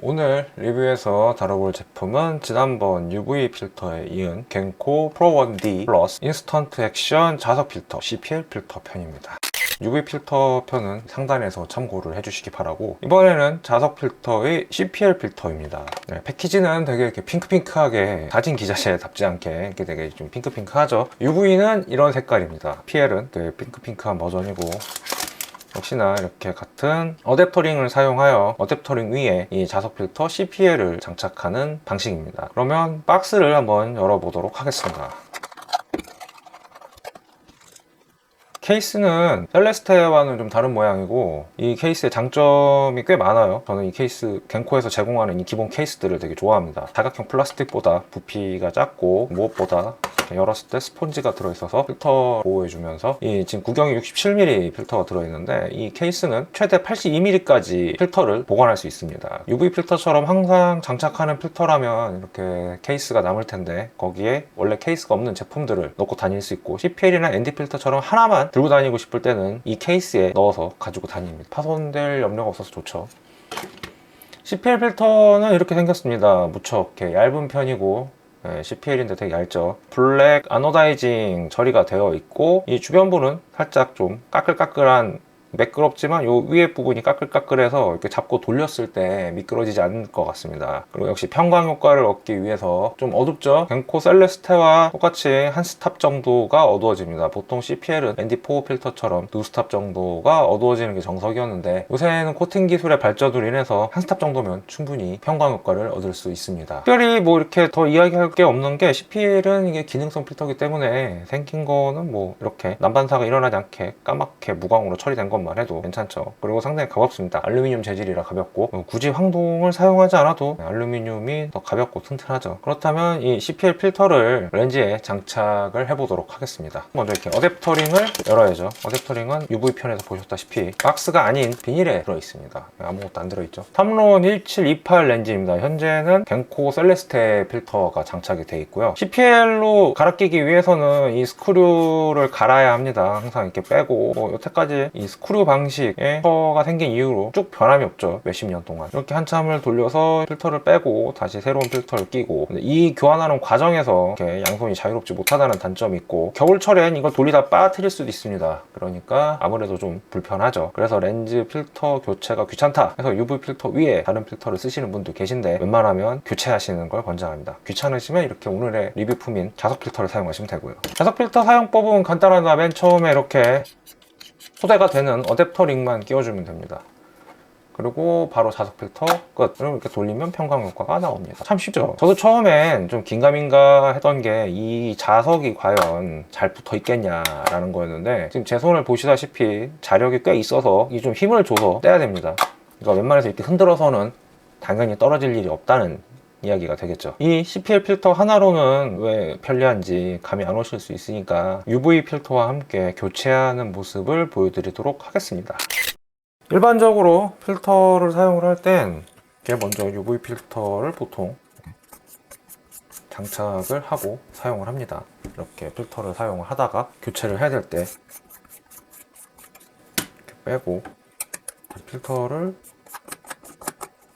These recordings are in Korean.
오늘 리뷰에서 다뤄볼 제품은 지난번 UV 필터에 이은 겐코 프로1D 플러스 인스턴트 액션 자석 필터 CPL 필터 편입니다. UV 필터 편은 상단에서 참고를 해주시기 바라고, 이번에는 자석 필터의 CPL 필터입니다. 네, 패키지는 되게 이렇게 핑크핑크하게 사진 기자재답지 않게 이렇게 되게 좀 핑크핑크하죠. UV는 이런 색깔입니다. PL은 되게 핑크핑크한 버전이고, 역시나 이렇게 같은 어댑터링을 사용하여 어댑터링 위에 이 자석 필터 CPL을 장착하는 방식입니다. 그러면 박스를 한번 열어보도록 하겠습니다. 케이스는 셀레스테와는 좀 다른 모양이고, 이 케이스의 장점이 꽤 많아요. 저는 이 케이스, 겐코에서 제공하는 이 기본 케이스들을 되게 좋아합니다. 사각형 플라스틱보다 부피가 작고, 무엇보다 열었을 때 스폰지가 들어있어서 필터 보호해주면서, 이 지금 구경이 67mm 필터가 들어있는데, 이 케이스는 최대 82mm까지 필터를 보관할 수 있습니다. UV 필터처럼 항상 장착하는 필터라면 이렇게 케이스가 남을 텐데, 거기에 원래 케이스가 없는 제품들을 넣고 다닐 수 있고, CPL이나 ND 필터처럼 하나만 들고 다니고 싶을 때는 이 케이스에 넣어서 가지고 다닙니다. 파손될 염려가 없어서 좋죠. CPL 필터는 이렇게 생겼습니다. 무척 이렇게 얇은 편이고, CPL인데 되게 얇죠. 블랙 아노다이징 처리가 되어 있고, 이 주변부는 살짝 좀 까끌까끌한, 매끄럽지만 요 위에 부분이 까끌까끌해서 이렇게 잡고 돌렸을 때 미끄러지지 않을 것 같습니다. 그리고 역시 편광 효과를 얻기 위해서 좀 어둡죠. 겐코 셀레스테와 똑같이 한 스탑 정도가 어두워집니다. 보통 CPL은 ND4 필터처럼 두 스탑 정도가 어두워지는 게 정석이었는데, 요새는 코팅 기술의 발전으로 인해서 한 스탑 정도면 충분히 편광 효과를 얻을 수 있습니다. 특별히 뭐 이렇게 더 이야기할 게 없는 게, CPL은 이게 기능성 필터이기 때문에 생긴 거는 뭐 이렇게 난반사가 일어나지 않게 까맣게 무광으로 처리된 것만 해도 괜찮죠. 그리고 상당히 가볍습니다. 알루미늄 재질이라 가볍고, 굳이 황동을 사용하지 않아도 알루미늄이 더 가볍고 튼튼하죠. 그렇다면 이 CPL 필터를 렌즈에 장착을 해보도록 하겠습니다. 먼저 이렇게 어댑터링을 열어야죠. 어댑터링은 UV 편에서 보셨다시피 박스가 아닌 비닐에 들어있습니다. 아무것도 안 들어있죠. 탐론 1728 렌즈입니다. 현재는 겐코 셀레스테 필터가 장착이 되어 있고요. CPL로 갈아 끼기 위해서는 이 스크류를 갈아야 합니다. 항상 이렇게 빼고, 여태까지 이 스크류 방식의 필터가 생긴 이후로 쭉 변함이 없죠. 몇십 년 동안 이렇게 한참을 돌려서 필터를 빼고 다시 새로운 필터를 끼고, 근데 이 교환하는 과정에서 이렇게 양손이 자유롭지 못하다는 단점이 있고, 겨울철엔 이걸 돌리다 빠뜨릴 수도 있습니다. 그러니까 아무래도 좀 불편하죠. 그래서 렌즈 필터 교체가 귀찮다 해서 UV 필터 위에 다른 필터를 쓰시는 분도 계신데, 웬만하면 교체하시는 걸 권장합니다. 귀찮으시면 이렇게 오늘의 리뷰품인 자석 필터를 사용하시면 되고요. 자석 필터 사용법은 간단하다. 맨 처음에 이렇게 소대가 되는 어댑터링만 끼워주면 됩니다. 그리고 바로 자석 필터 끝. 그럼 이렇게 돌리면 편광 효과가 나옵니다. 참 쉽죠? 저도 처음엔 좀 긴가민가 했던 게, 이 자석이 과연 잘 붙어 있겠냐라는 거였는데, 지금 제 손을 보시다시피 자력이 꽤 있어서 이 좀 힘을 줘서 떼야 됩니다. 그러니까 웬만해서 이렇게 흔들어서는 당연히 떨어질 일이 없다는 이야기가 되겠죠. 이 CPL 필터 하나로는 왜 편리한지 감이 안 오실 수 있으니까 UV 필터와 함께 교체하는 모습을 보여드리도록 하겠습니다. 일반적으로 필터를 사용을 할 땐 먼저 UV 필터를 보통 장착을 하고 사용을 합니다. 이렇게 필터를 사용을 하다가 교체를 해야 될 때 이렇게 빼고 필터를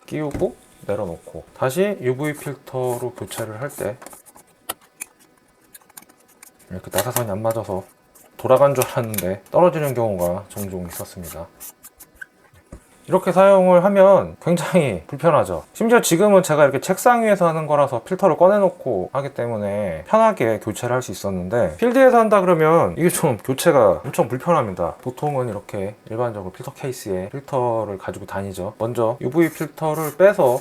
끼우고 내려놓고, 다시 UV 필터로 교체를 할 때 이렇게 나사선이 안 맞아서 돌아간 줄 알았는데 떨어지는 경우가 종종 있었습니다. 이렇게 사용을 하면 굉장히 불편하죠. 심지어 지금은 제가 이렇게 책상 위에서 하는 거라서 필터를 꺼내놓고 하기 때문에 편하게 교체를 할 수 있었는데, 필드에서 한다 그러면 이게 좀 교체가 엄청 불편합니다. 보통은 이렇게 일반적으로 필터 케이스에 필터를 가지고 다니죠. 먼저 UV 필터를 빼서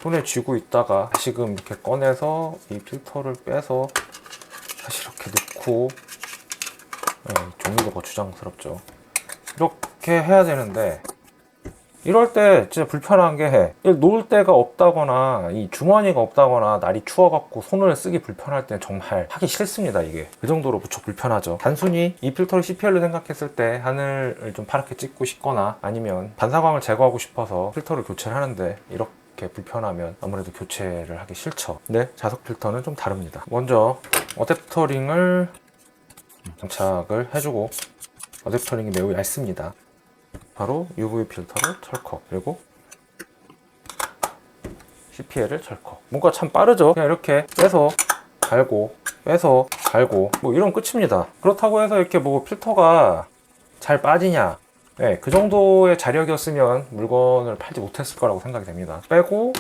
손에 쥐고 있다가 지금 이렇게 꺼내서 이 필터를 빼서 다시 이렇게 넣고, 종이도 거추장스럽죠. 이렇게 해야 되는데, 이럴 때 진짜 불편한 게, 놓을 데가 없다거나 이 주머니가 없다거나 날이 추워갖고 손을 쓰기 불편할 때 정말 하기 싫습니다. 이게 그 정도로 무척 불편하죠. 단순히 이 필터를 CPL로 생각했을 때 하늘을 좀 파랗게 찍고 싶거나, 아니면 반사광을 제거하고 싶어서 필터를 교체를 하는데 이렇게 불편하면 아무래도 교체를 하기 싫죠. 근데 자석 필터는 좀 다릅니다. 먼저 어댑터링을 장착을 해주고, 어댑터링이 매우 얇습니다. 바로 UV 필터를 철컥, 그리고 CPL을 철컥. 뭔가 참 빠르죠. 그냥 이렇게 빼서 갈고 빼서 갈고 뭐 이러면 끝입니다. 그렇다고 해서 이렇게 뭐 필터가 잘 빠지냐, 네, 그 정도의 자력이었으면 물건을 팔지 못했을 거라고 생각이 됩니다. 빼고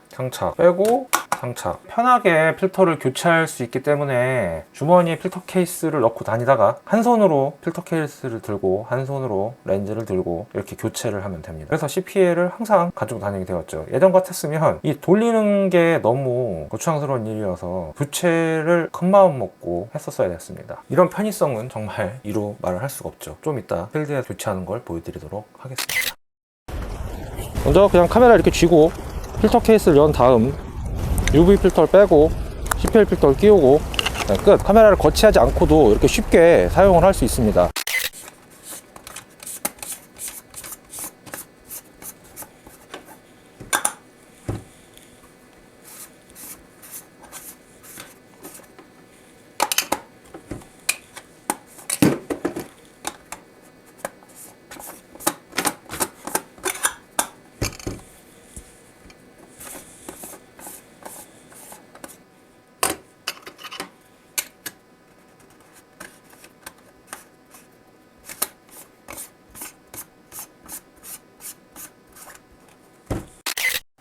장착, 빼고 장착. 편하게 필터를 교체할 수 있기 때문에 주머니에 필터 케이스를 넣고 다니다가 한 손으로 필터 케이스를 들고 한 손으로 렌즈를 들고 이렇게 교체를 하면 됩니다. 그래서 CPL을 항상 가지고 다니게 되었죠. 예전 같았으면 이 돌리는 게 너무 거추장스러운 일이어서 교체를 큰마음 먹고 했었어야 됐습니다. 이런 편의성은 정말 이루 말을 할 수가 없죠. 좀 이따 필드에서 교체하는 걸 보여드리도록 하겠습니다. 먼저 그냥 카메라 이렇게 쥐고 필터 케이스를 연 다음 UV 필터를 빼고 CPL 필터를 끼우고 끝. 카메라를 거치하지 않고도 이렇게 쉽게 사용을 할 수 있습니다.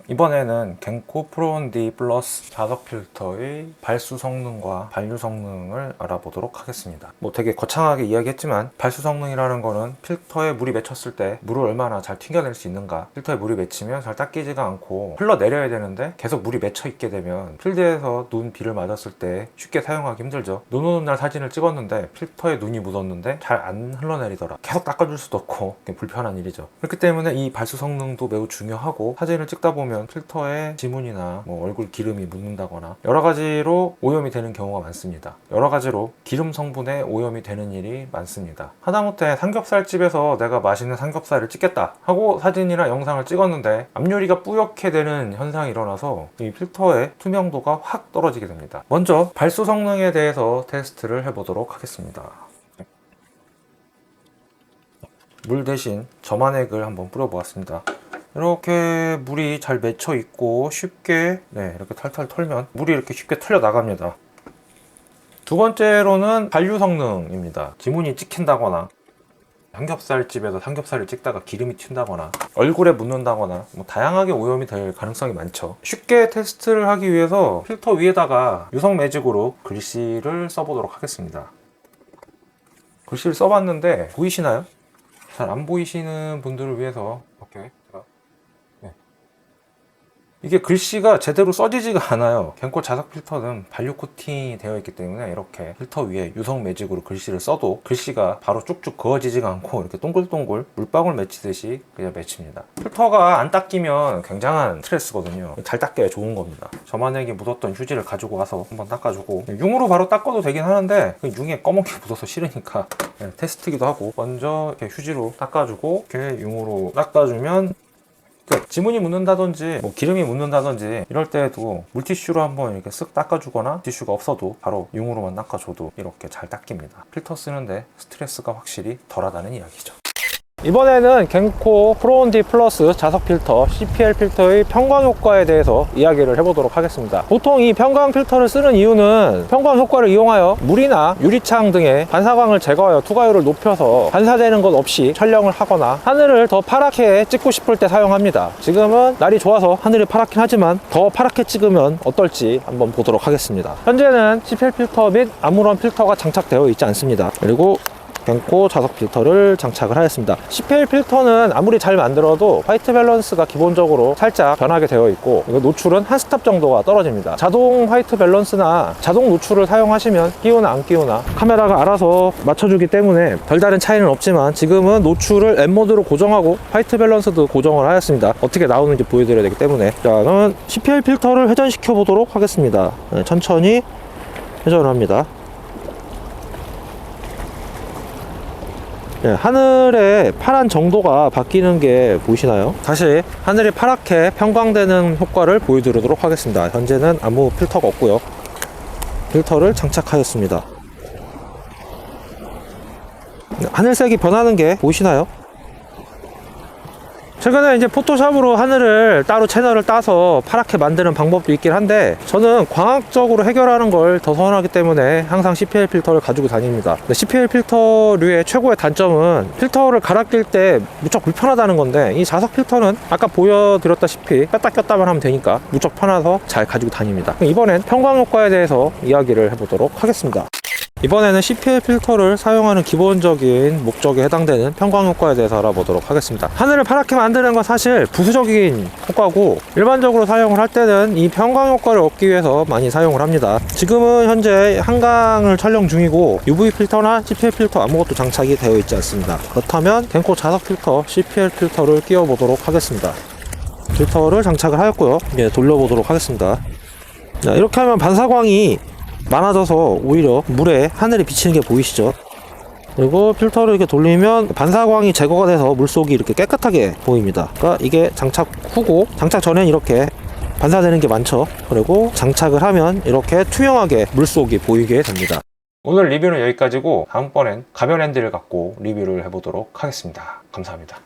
이번에는 겐코 프로-온-D 플러스 자석 필터의 발수 성능과 반류 성능을 알아보도록 하겠습니다. 뭐 되게 거창하게 이야기했지만 발수 성능이라는 거는 필터에 물이 맺혔을 때 물을 얼마나 잘 튕겨낼 수 있는가, 필터에 물이 맺히면 잘 닦이지가 않고 흘러내려야 되는데 계속 물이 맺혀 있게 되면 필드에서 눈, 비를 맞았을 때 쉽게 사용하기 힘들죠. 눈 오는 날 사진을 찍었는데 필터에 눈이 묻었는데 잘 안 흘러내리더라. 계속 닦아줄 수도 없고 불편한 일이죠. 그렇기 때문에 이 발수 성능도 매우 중요하고, 사진을 찍다 보면 필터에 지문이나 뭐 얼굴 기름이 묻는다거나 여러 가지로 오염이 되는 경우가 많습니다. 여러 가지로 기름 성분에 오염이 되는 일이 많습니다. 하다못해 삼겹살집에서 내가 맛있는 삼겹살을 찍겠다 하고 사진이나 영상을 찍었는데 앞유리가 뿌옇게 되는 현상이 일어나서 이 필터의 투명도가 확 떨어지게 됩니다. 먼저 발수 성능에 대해서 테스트를 해보도록 하겠습니다. 물 대신 점안액을 한번 뿌려보았습니다. 이렇게 물이 잘 맺혀 있고 쉽게 이렇게 탈탈 털면 물이 이렇게 쉽게 털려 나갑니다. 두 번째로는 반류 성능입니다. 지문이 찍힌다거나 삼겹살집에서 삼겹살을 찍다가 기름이 튄다거나 얼굴에 묻는다거나 뭐 다양하게 오염이 될 가능성이 많죠. 쉽게 테스트를 하기 위해서 필터 위에다가 유성 매직으로 글씨를 써보도록 하겠습니다. 글씨를 써봤는데 보이시나요? 잘 안 보이시는 분들을 위해서 이렇게 이게 글씨가 제대로 써지지가 않아요. 겐코 자석 필터는 반류 코팅이 되어 있기 때문에 이렇게 필터 위에 유성 매직으로 글씨를 써도 글씨가 바로 쭉쭉 그어지지가 않고 이렇게 동글동글 물방울 맺히듯이 그냥 맺힙니다. 필터가 안 닦이면 굉장한 스트레스거든요. 잘 닦여야 좋은 겁니다. 점안액이 묻었던 휴지를 가지고 와서 한번 닦아주고, 융으로 바로 닦아도 되긴 하는데 융에 검은게 묻어서 싫으니까 테스트기도 하고, 먼저 이렇게 휴지로 닦아주고 이렇게 융으로 닦아주면 지문이 묻는다든지 뭐 기름이 묻는다든지 이럴 때에도 물티슈로 한번 이렇게 쓱 닦아주거나, 티슈가 없어도 바로 융으로만 닦아줘도 이렇게 잘 닦입니다. 필터 쓰는데 스트레스가 확실히 덜하다는 이야기죠. 이번에는 겐코 프로-온-D 플러스 자석 필터 CPL 필터의 편광 효과에 대해서 이야기를 해보도록 하겠습니다. 보통 이 편광 필터를 쓰는 이유는 편광 효과를 이용하여 물이나 유리창 등의 반사광을 제거하여 투과율을 높여서 반사되는 것 없이 촬영을 하거나 하늘을 더 파랗게 찍고 싶을 때 사용합니다. 지금은 날이 좋아서 하늘이 파랗긴 하지만 더 파랗게 찍으면 어떨지 한번 보도록 하겠습니다. 현재는 CPL 필터 및 아무런 필터가 장착되어 있지 않습니다. 그리고 겐코 자석 필터를 장착을 하였습니다. CPL 필터는 아무리 잘 만들어도 화이트 밸런스가 기본적으로 살짝 변하게 되어 있고, 이거 노출은 한 스탑 정도가 떨어집니다. 자동 화이트 밸런스나 자동 노출을 사용하시면 끼우나 안 끼우나 카메라가 알아서 맞춰주기 때문에 별다른 차이는 없지만, 지금은 노출을 N모드로 고정하고 화이트 밸런스도 고정을 하였습니다. 어떻게 나오는지 보여드려야 되기 때문에. 자, 그러면 CPL 필터를 회전시켜 보도록 하겠습니다. 천천히 회전을 합니다. 하늘의 파란 정도가 바뀌는 게 보이시나요? 다시 하늘이 파랗게 편광되는 효과를 보여드리도록 하겠습니다. 현재는 아무 필터가 없고요. 필터를 장착하였습니다. 하늘색이 변하는 게 보이시나요? 최근에 이제 포토샵으로 하늘을 따로 채널을 따서 파랗게 만드는 방법도 있긴 한데, 저는 광학적으로 해결하는 걸 더 선호하기 때문에 항상 CPL 필터를 가지고 다닙니다. CPL 필터류의 최고의 단점은 필터를 갈아 낄 때 무척 불편하다는 건데, 이 자석 필터는 아까 보여드렸다시피 뺐다 꼈다만 하면 되니까 무척 편해서 잘 가지고 다닙니다. 이번엔 편광 효과에 대해서 이야기를 해보도록 하겠습니다. 이번에는 CPL 필터를 사용하는 기본적인 목적에 해당되는 편광 효과에 대해서 알아보도록 하겠습니다. 하늘을 파랗게 만드는 건 사실 부수적인 효과고, 일반적으로 사용을 할 때는 이 편광 효과를 얻기 위해서 많이 사용을 합니다. 지금은 현재 한강을 촬영 중이고 UV 필터나 CPL 필터 아무것도 장착이 되어 있지 않습니다. 그렇다면 겐코 자석 필터 CPL 필터를 끼워 보도록 하겠습니다. 필터를 장착을 하였고요. 이제 돌려보도록 하겠습니다. 자, 이렇게 하면 반사광이 많아져서 오히려 물에 하늘이 비치는 게 보이시죠? 그리고 필터를 이렇게 돌리면 반사광이 제거가 돼서 물속이 이렇게 깨끗하게 보입니다. 그러니까 이게 장착 후고, 장착 전엔 이렇게 반사되는 게 많죠. 그리고 장착을 하면 이렇게 투명하게 물속이 보이게 됩니다. 오늘 리뷰는 여기까지고, 다음번엔 가변 핸들을 갖고 리뷰를 해보도록 하겠습니다. 감사합니다.